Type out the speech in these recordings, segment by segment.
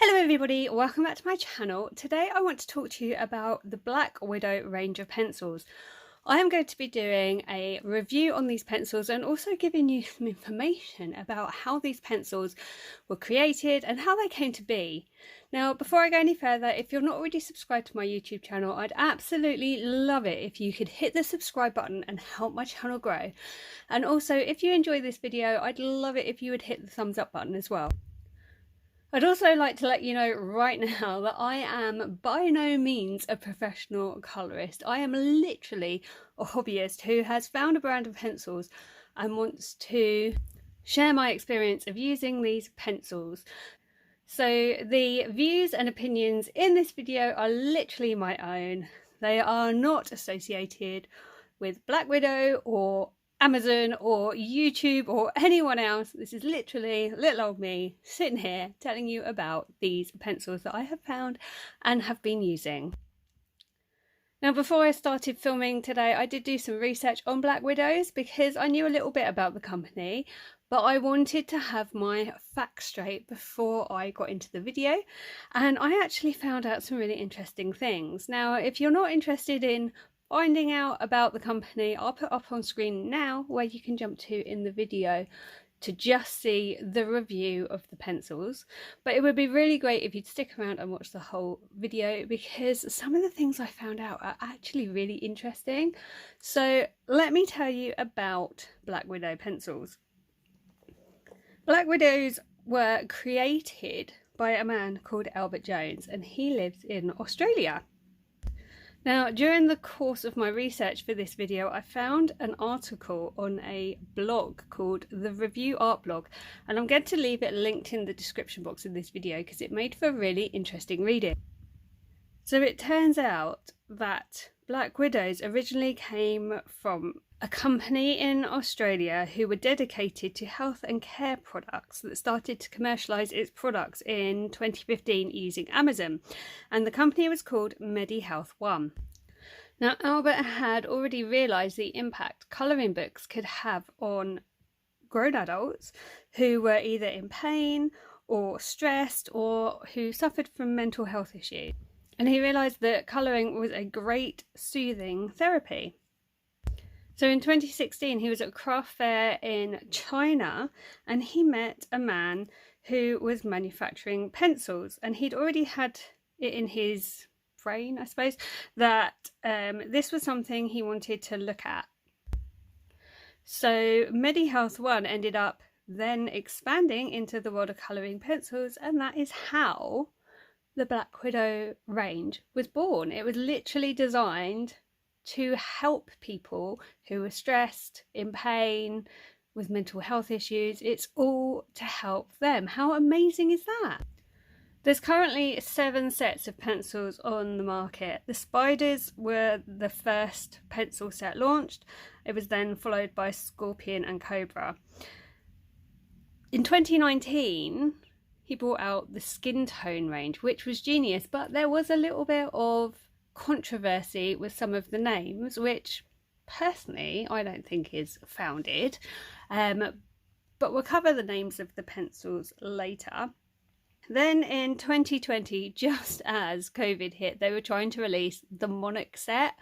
Hello everybody, welcome back to my channel. Today I want to talk to you about the Black Widow range of pencils. I am going to be doing a review on these pencils and also giving you some information about how these pencils were created and how they came to be. Now, before I go any further, if you're not already subscribed to my YouTube channel, I'd absolutely love it if you could hit the subscribe button and help my channel grow. And also, if you enjoy this video, I'd love it if you would hit the thumbs up button as well. I'd also like to let you know right now that I am by no means a professional colourist. I am literally a hobbyist who has found a brand of pencils and wants to share my experience of using these pencils. So the views and opinions in this video are literally my own. They are not associated with Black Widow or Amazon or YouTube or anyone else. This is literally little old me sitting here telling you about these pencils that I have found and have been using. Now, before I started filming today, I did do some research on Black Widows because I knew a little bit about the company, but I wanted to have my facts straight before I got into the video, and I actually found out some really interesting things. Now, if you're not interested in finding out about the company, I'll put up on screen now where you can jump to in the video to just see the review of the pencils. But it would be really great if you'd stick around and watch the whole video because some of the things I found out are actually really interesting. So let me tell you about Black Widow pencils. Black Widows were created by a man called Albert Jones, and he lives in Australia. Now, during the course of my research for this video, I found an article on a blog called the Review Art Blog, and I'm going to leave it linked in the description box of this video because it made for really interesting reading. So it turns out that Black Widows originally came from a company in Australia who were dedicated to health and care products that started to commercialise its products in 2015 using Amazon, and the company was called MediHealth One. Now, Albert had already realised the impact colouring books could have on grown adults who were either in pain or stressed or who suffered from mental health issues, and he realised that colouring was a great soothing therapy. So in 2016, he was at a craft fair in China and he met a man who was manufacturing pencils, and he'd already had it in his brain, I suppose, that this was something he wanted to look at. So MediHealth One ended up then expanding into the world of colouring pencils, and that is how the Black Widow range was born. It was literally designed to help people who are stressed, in pain, with mental health issues. It's all to help them. How amazing is that? There's currently 7 sets of pencils on the market. The Spiders were the first pencil set launched. It was then followed by Scorpion and Cobra. In 2019, he brought out the Skin Tone range, which was genius, but there was a little bit of controversy with some of the names, which personally I don't think is founded, but we'll cover the names of the pencils later. Then in 2020, just as COVID hit, they were trying to release the Monarch set,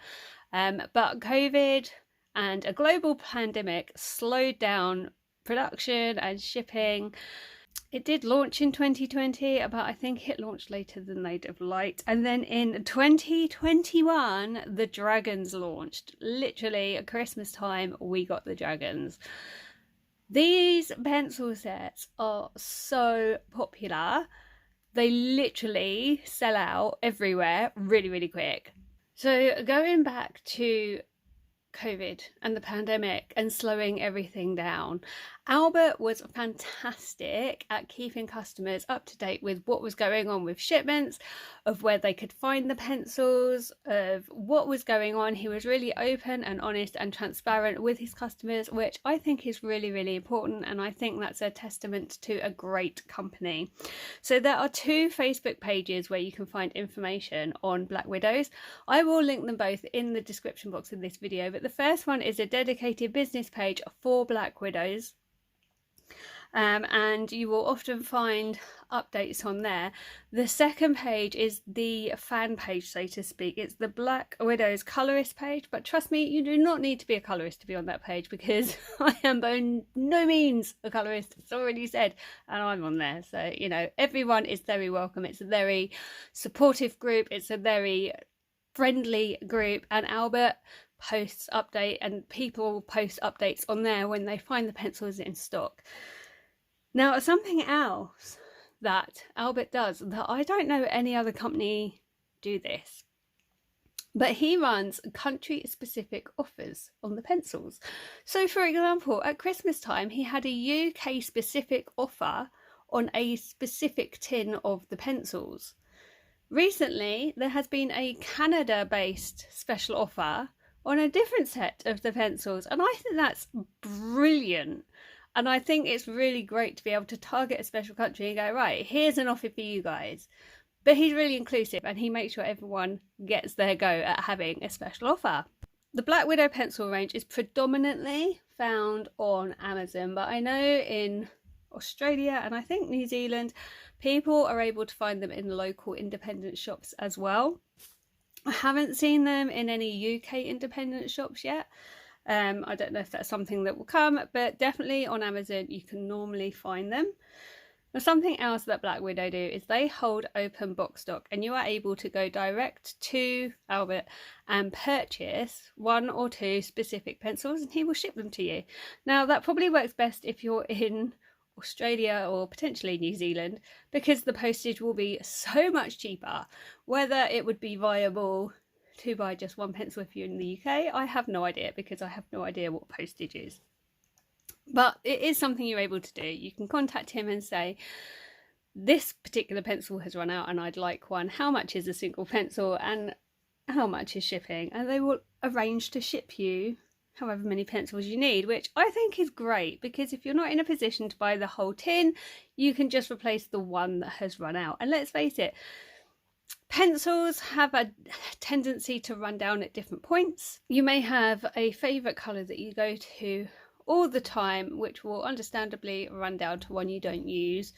but COVID and a global pandemic slowed down production and shipping. It did launch in 2020, but I think it launched later than they'd have liked. And then in 2021, the Dragons launched. Literally at Christmas time, we got the Dragons. These pencil sets are so popular. They literally sell out everywhere really, really quick. So going back to COVID and the pandemic and slowing everything down, Albert was fantastic at keeping customers up to date with what was going on with shipments, of where they could find the pencils, of what was going on. He was really open and honest and transparent with his customers, which I think is really, really important, and I think that's a testament to a great company. So there are 2 Facebook pages where you can find information on Black Widows. I will link them both in the description box of this video, but the first one is a dedicated business page for Black Widows. and you will often find updates on there. The second page is the fan page, so to speak. It's the Black Widow's colorist page, but trust me, you do not need to be a colorist to be on that page, because I am by no means a colorist, it's already said, and I'm on there. So, you know, everyone is very welcome. It's a very supportive group, it's a very friendly group, and Albert posts update, and people post updates on there when they find the pencils in stock. Now, something else that Albert does that I don't know any other company do this, but he runs country specific offers on the pencils. So for example, at Christmas time he had a UK specific offer on a specific tin of the pencils. Recently there has been a Canada based special offer on a different set of the pencils, and I think that's brilliant. And I think it's really great to be able to target a special country and go, right, here's an offer for you guys. But he's really inclusive, and he makes sure everyone gets their go at having a special offer. The Black Widow pencil range is predominantly found on Amazon, but I know in Australia and I think New Zealand, people are able to find them in local independent shops as well. I haven't seen them in any UK independent shops yet. I don't know if that's something that will come, but definitely on Amazon you can normally find them. Now, something else that Black Widow do is they hold open box stock, and you are able to go direct to Albert and purchase 1 or 2 specific pencils, and he will ship them to you. Now that probably works best if you're in Australia or potentially New Zealand, because the postage will be so much cheaper. Whether it would be viable to buy just 1 pencil if you're in the UK, I have no idea, because I have no idea what postage is. But it is something you're able to do. You can contact him and say, this particular pencil has run out and I'd like one. How much is a single pencil and how much is shipping? And they will arrange to ship you however many pencils you need, which I think is great, because if you're not in a position to buy the whole tin, you can just replace the one that has run out. And let's face it, pencils have a tendency to run down at different points. You may have a favourite colour that you go to all the time, which will understandably run down to one you don't use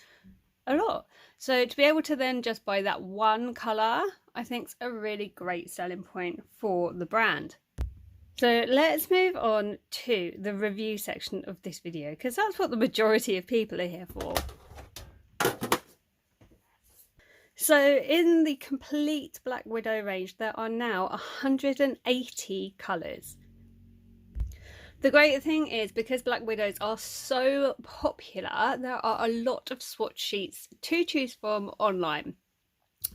a lot. So to be able to then just buy that one colour, I think is a really great selling point for the brand. So let's move on to the review section of this video, because that's what the majority of people are here for. So in the complete Black Widow range, there are now 180 colours. The great thing is, because Black Widows are so popular, there are a lot of swatch sheets to choose from online.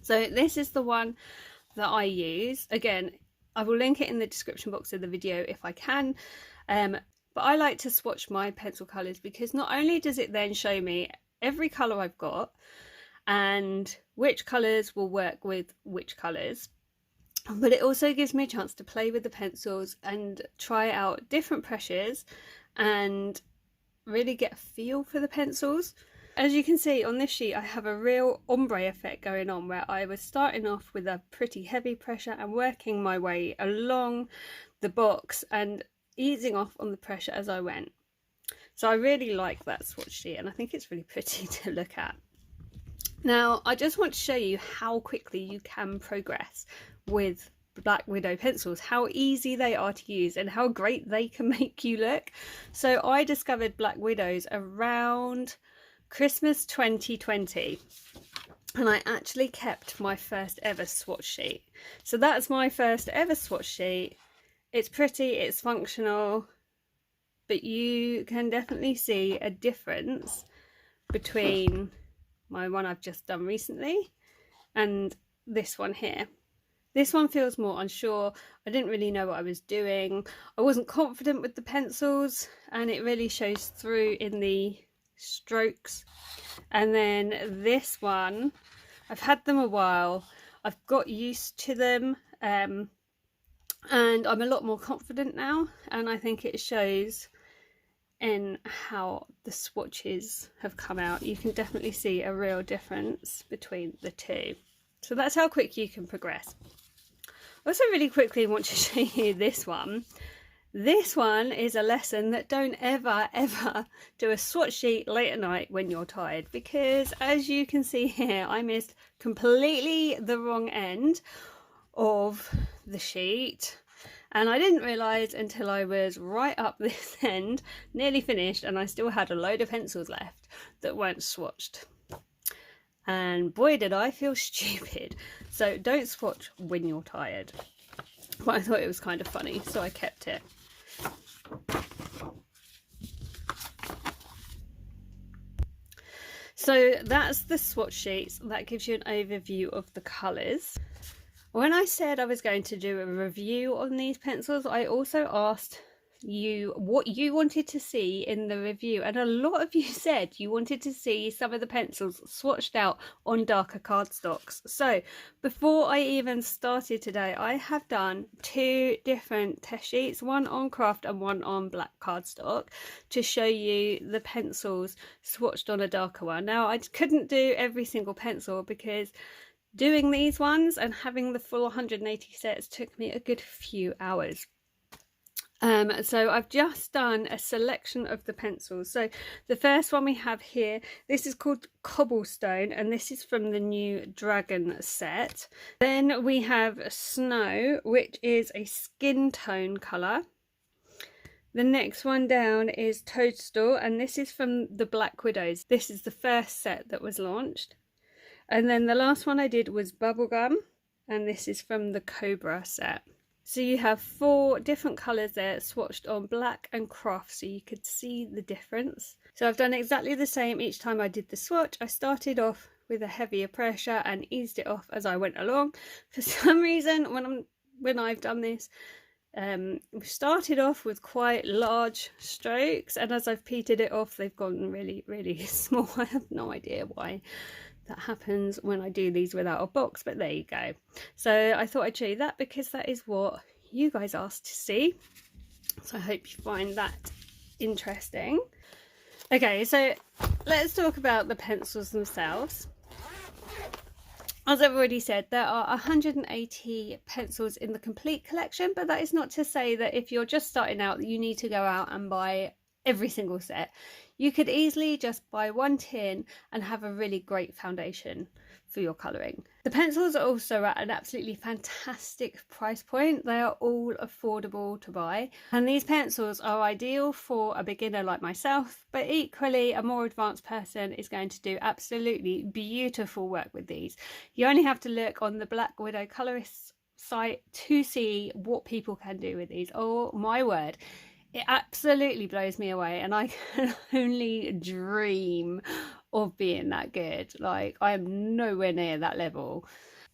So this is the one that I use. Again, I will link it in the description box of the video if I can. But I like to swatch my pencil colours, because not only does it then show me every colour I've got and which colours will work with which colours, but it also gives me a chance to play with the pencils and try out different pressures and really get a feel for the pencils. As you can see on this sheet, I have a real ombre effect going on, where I was starting off with a pretty heavy pressure and working my way along the box and easing off on the pressure as I went. So I really like that swatch sheet, and I think it's really pretty to look at. Now, I just want to show you how quickly you can progress with Black Widow pencils, how easy they are to use and how great they can make you look. So I discovered Black Widows around Christmas 2020, and I actually kept my first ever swatch sheet. So that's my first ever swatch sheet. It's pretty, it's functional, but you can definitely see a difference between my one I've just done recently and this one here. This one feels more unsure. I didn't really know what I was doing. I wasn't confident with the pencils, and it really shows through in the strokes. And then this one, I've had them a while, I've got used to them, and I'm a lot more confident now, and I think it shows in how the swatches have come out. You can definitely see a real difference between the two. So that's how quick you can progress. I also really quickly want to show you this one. This one is a lesson that don't ever do a swatch sheet late at night when you're tired, because as you can see here, I missed completely the wrong end of the sheet, and I didn't realise until I was right up this end, nearly finished, and I still had a load of pencils left that weren't swatched. And boy did I feel stupid. So don't swatch when you're tired. But I thought it was kind of funny, so I kept it. So that's the swatch sheets. That gives you an overview of the colours. When I said I was going to do a review on these pencils, I also asked you what you wanted to see in the review, and a lot of you said you wanted to see some of the pencils swatched out on darker cardstocks. So before I even started today, I have done 2 different test sheets, one on craft and one on black cardstock, to show you the pencils swatched on a darker one. Now I couldn't do every single pencil because doing these ones and having the full 180 sets took me a good few hours. So I've just done a selection of the pencils. So the first one we have here, this is called Cobblestone, and this is from the new Dragon set. Then we have Snow, which is a skin tone colour. The next one down is Toadstool, and this is from the Black Widows. This is the first set that was launched. And then the last one I did was Bubblegum, and this is from the Cobra set. So you have 4 different colours there swatched on black and craft, so you could see the difference. So I've done exactly the same each time I did the swatch. I started off with a heavier pressure and eased it off as I went along. For some reason, when I've done this, we started off with quite large strokes, and as I've petered it off, they've gone really, really small. I have no idea why that happens when I do these without a box, but there you go. So I thought I'd show you that because that is what you guys asked to see. So I hope you find that interesting. Okay, so let's talk about the pencils themselves. As I've already said, there are 180 pencils in the complete collection, but that is not to say that if you're just starting out, you need to go out and buy every single set. You could easily just buy 1 tin and have a really great foundation for your colouring. The pencils are also at an absolutely fantastic price point. They are all affordable to buy, and these pencils are ideal for a beginner like myself, but equally a more advanced person is going to do absolutely beautiful work with these. You only have to look on the Black Widow Colourists site to see what people can do with these. Oh my word. It absolutely blows me away, and I can only dream of being that good. Like, I am nowhere near that level.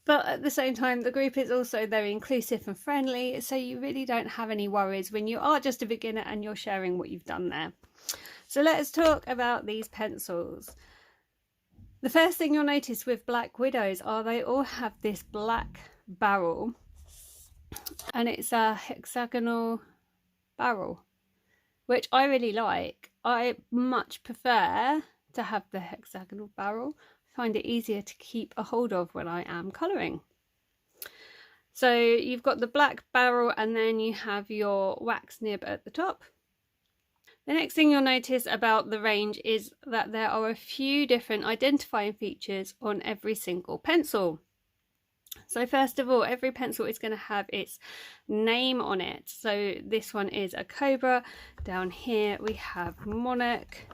But at the same time, the group is also very inclusive and friendly, so you really don't have any worries when you are just a beginner and you're sharing what you've done there. So let's talk about these pencils. The first thing you'll notice with Black Widows are they all have this black barrel, and it's a hexagonal barrel, which I really like. I much prefer to have the hexagonal barrel. I find it easier to keep a hold of when I am colouring. So you've got the black barrel, and then you have your wax nib at the top. The next thing you'll notice about the range is that there are a few different identifying features on every single pencil. So first of all, every pencil is going to have its name on it. So this one is a Cobra. Down here we have Monarch,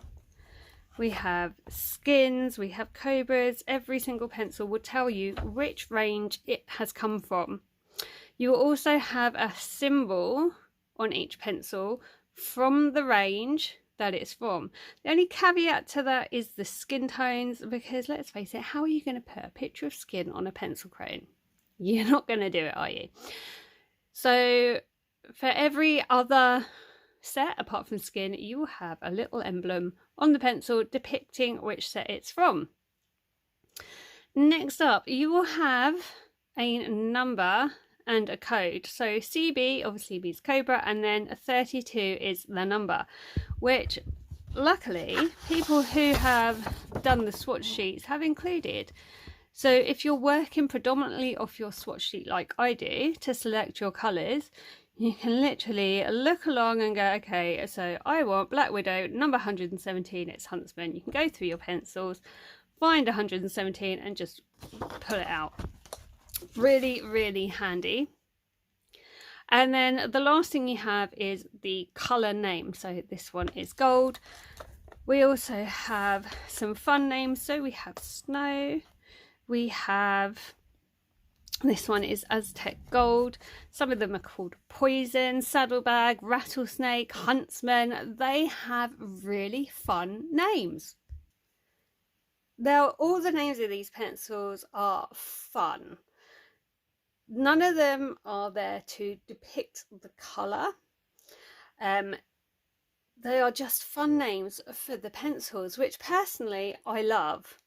we have Skins, we have Cobras. Every single pencil will tell you which range it has come from. You will also have a symbol on each pencil from the range that it's from. The only caveat to that is the skin tones, because let's face it, how are you going to put a picture of skin on a pencil crayon? You're not going to do it, are you? So for every other set apart from skin, you will have a little emblem on the pencil depicting which set it's from. Next up, you will have a number and a code. So CB obviously means Cobra, and then a 32 is the number, which luckily people who have done the swatch sheets have included. So if you're working predominantly off your swatch sheet like I do to select your colours, You can literally look along and go, okay, so I want Black Widow number 117, it's Huntsman. You can go through your pencils, find 117 and just pull it out. Really, really handy. And then the last thing you have is the colour name. So this one is gold. We also have some fun names. So we have snow. We have, this one is Aztec gold. Some of them are called poison, saddlebag, rattlesnake, huntsman. They have really fun names. Now, all the names of these pencils are fun. None of them are there to depict the colour. They are just fun names for the pencils, which personally I love.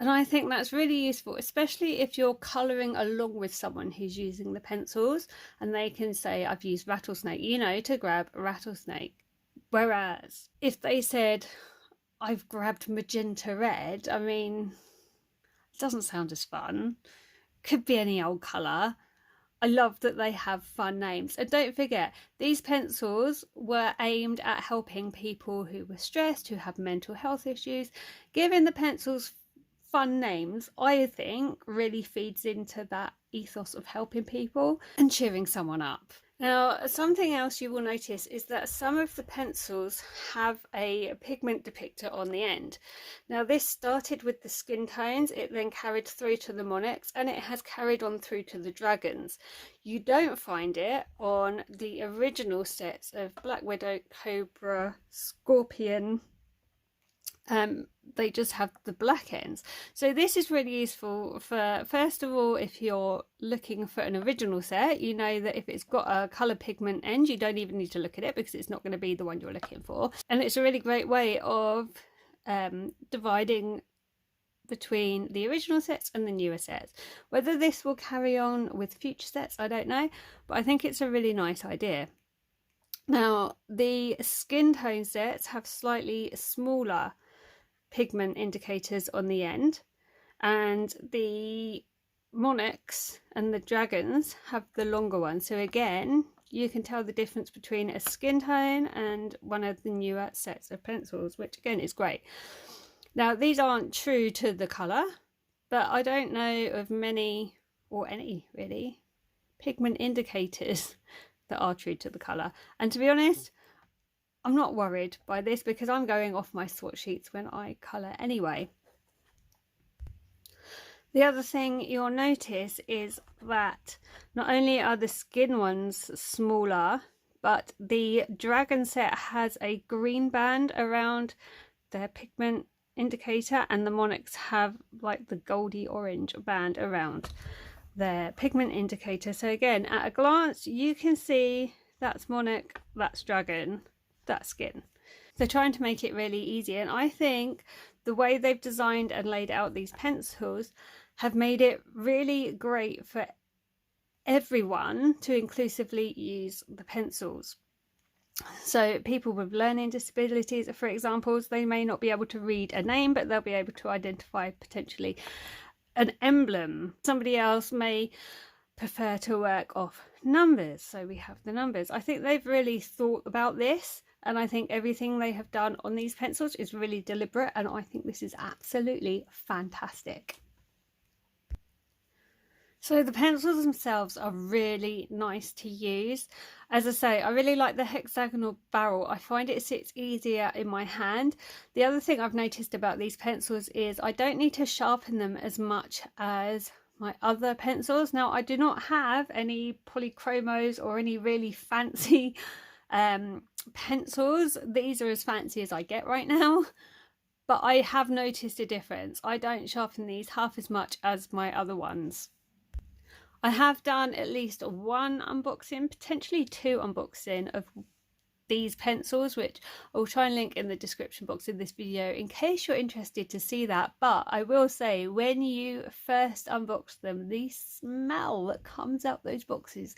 And I think that's really useful, especially if you're colouring along with someone who's using the pencils and they can say, I've used rattlesnake, you know, to grab rattlesnake. Whereas if they said, I've grabbed magenta red, I mean, it doesn't sound as fun. Could be any old colour. I love that they have fun names. And don't forget, these pencils were aimed at helping people who were stressed, who have mental health issues. Giving the pencils fun names, I think, really feeds into that ethos of helping people and cheering someone up. Now, something else you will notice is that some of the pencils have a pigment depictor on the end. Now, this started with the skin tones, it then carried through to the monarchs, and it has carried on through to the dragons. You don't find it on the original sets of Black Widow, Cobra, Scorpion. They just have the black ends. So this is really useful for, first of all, if you're looking for an original set, you know that if it's got a colour pigment end, you don't even need to look at it because it's not going to be the one you're looking for. And it's a really great way of dividing between the original sets and the newer sets. Whether this will carry on with future sets, I don't know, but I think it's a really nice idea. Now, the skin tone sets have slightly smaller pigment indicators on the end, and the monarchs and the dragons have the longer one. So again, you can tell the difference between a skin tone and one of the newer sets of pencils, which again is great. Now, these aren't true to the colour, but I don't know of many or any really pigment indicators that are true to the colour. And to be honest, I'm not worried by this because I'm going off my swatch sheets when I colour anyway. The other thing you'll notice is that not only are the skin ones smaller, but the dragon set has a green band around their pigment indicator, and the monarchs have like the goldy orange band around their pigment indicator. So again, at a glance, you can see that's monarch, that's dragon, that skin. They're trying to make it really easy, and I think the way they've designed and laid out these pencils have made it really great for everyone to inclusively use the pencils. So people with learning disabilities, for example, they may not be able to read a name, but they'll be able to identify potentially an emblem. Somebody else may prefer to work off numbers, so we have the numbers. I think they've really thought about this, and I think everything they have done on these pencils is really deliberate, and I think this is absolutely fantastic. So the pencils themselves are really nice to use. As I say, I really like the hexagonal barrel. I find it sits easier in my hand. The other thing I've noticed about these pencils is I don't need to sharpen them as much as my other pencils. Now, I do not have any polychromos or any really fancy pencils. These are as fancy as I get right now. But I have noticed a difference. I don't sharpen these half as much as my other ones. I have done at least one unboxing, potentially two unboxing of these pencils, which I'll try and link in the description box in this video in case you're interested to see that. But I will say, when you first unbox them, the smell that comes out those boxes,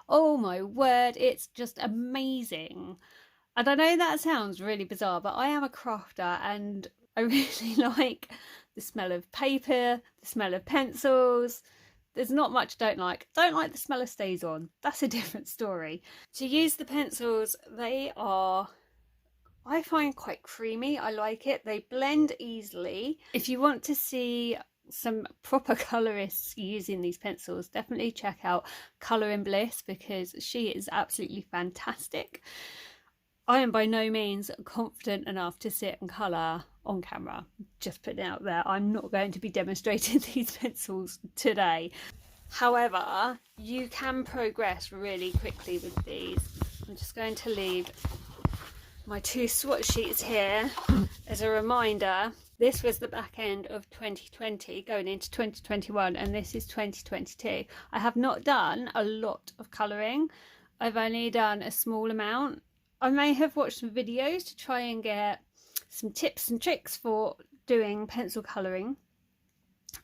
oh my word, it's just amazing. And I know that sounds really bizarre, but I am a crafter and I really like the smell of paper, the smell of pencils. There's not much I don't like. Don't like the smell of stays on. That's a different story. To use the pencils, they are, I find, quite creamy. I like it. They blend easily. If you want to see some proper colorists using these pencils, definitely check out Colour in Bliss, because she is absolutely fantastic. I am by no means confident enough to sit and colour on camera. Just putting it out there, I'm not going to be demonstrating these pencils today. However, you can progress really quickly with these. I'm just going to leave my 2 swatch sheets here as a reminder. This was the back end of 2020 going into 2021, and this is 2022. I have not done a lot of colouring. I've only done a small amount. I may have watched some videos to try and get some tips and tricks for doing pencil colouring.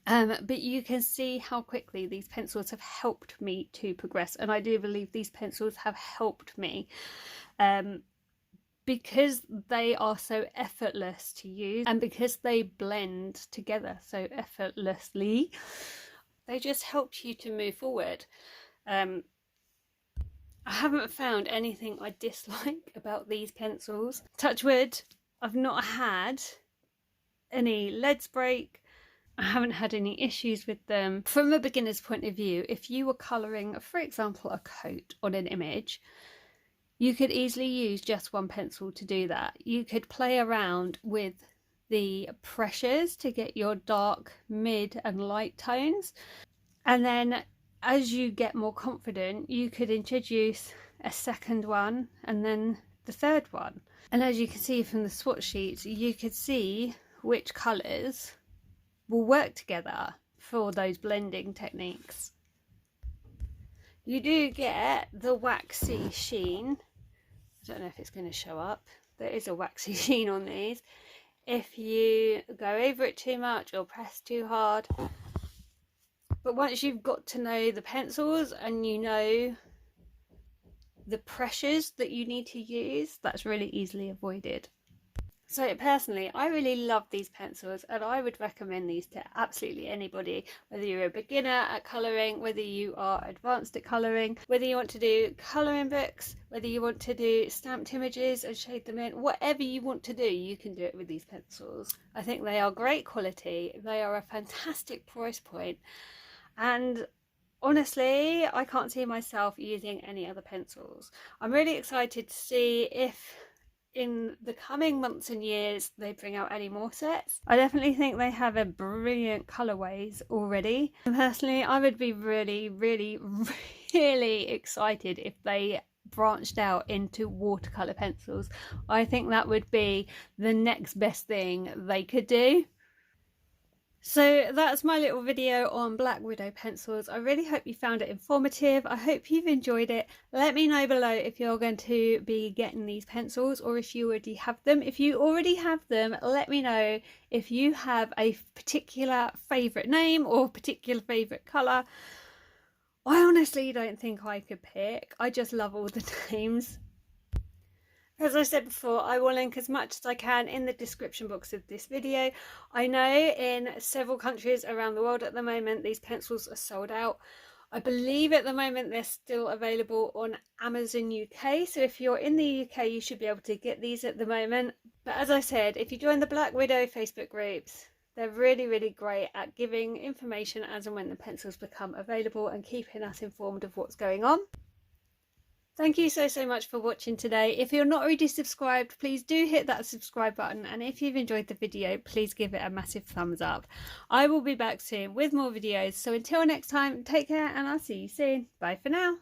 But you can see how quickly these pencils have helped me to progress, and I do believe these pencils have helped me because they are so effortless to use, and because they blend together so effortlessly. They just help you to move forward. I haven't found anything I dislike about these pencils. Touch wood, I've not had any leads break. I haven't had any issues with them. From a beginner's point of view, if you were colouring, for example, a coat on an image, you could easily use just one pencil to do that. You could play around with the pressures to get your dark, mid and light tones. And then as you get more confident, you could introduce a second one and then the third one. And as you can see from the swatch sheets, you could see which colours will work together for those blending techniques. You do get the waxy sheen. I don't know if it's going to show up. There is a waxy sheen on these. If you go over it too much or press too hard. But once you've got to know the pencils and you know the pressures that you need to use, that's really easily avoided. So personally, I really love these pencils, and I would recommend these to absolutely anybody, whether you're a beginner at colouring, whether you are advanced at colouring, whether you want to do colouring books, whether you want to do stamped images and shade them in, whatever you want to do, you can do it with these pencils. I think they are great quality, they are a fantastic price point, and honestly, I can't see myself using any other pencils. I'm really excited to see if in the coming months and years they bring out any more sets. I definitely think they have a brilliant colourways already. And personally, I would be really, really, really excited if they branched out into watercolour pencils. I think that would be the next best thing they could do. So that's my little video on Black Widow pencils. I really hope you found it informative. I hope you've enjoyed it. Let me know below if you're going to be getting these pencils or if you already have them. If you already have them, let me know if you have a particular favourite name or particular favourite colour. I honestly don't think I could pick. I just love all the names. As I said before, I will link as much as I can in the description box of this video. I know in several countries around the world at the moment these pencils are sold out. I believe at the moment they're still available on Amazon UK, so if you're in the UK you should be able to get these at the moment. But as I said, if you join the Black Widow Facebook groups, they're really, really great at giving information as and when the pencils become available and keeping us informed of what's going on. Thank you so much for watching today. If you're not already subscribed, please do hit that subscribe button, and if you've enjoyed the video, please give it a massive thumbs up. I will be back soon with more videos, so until next time, take care and I'll see you soon. Bye for now.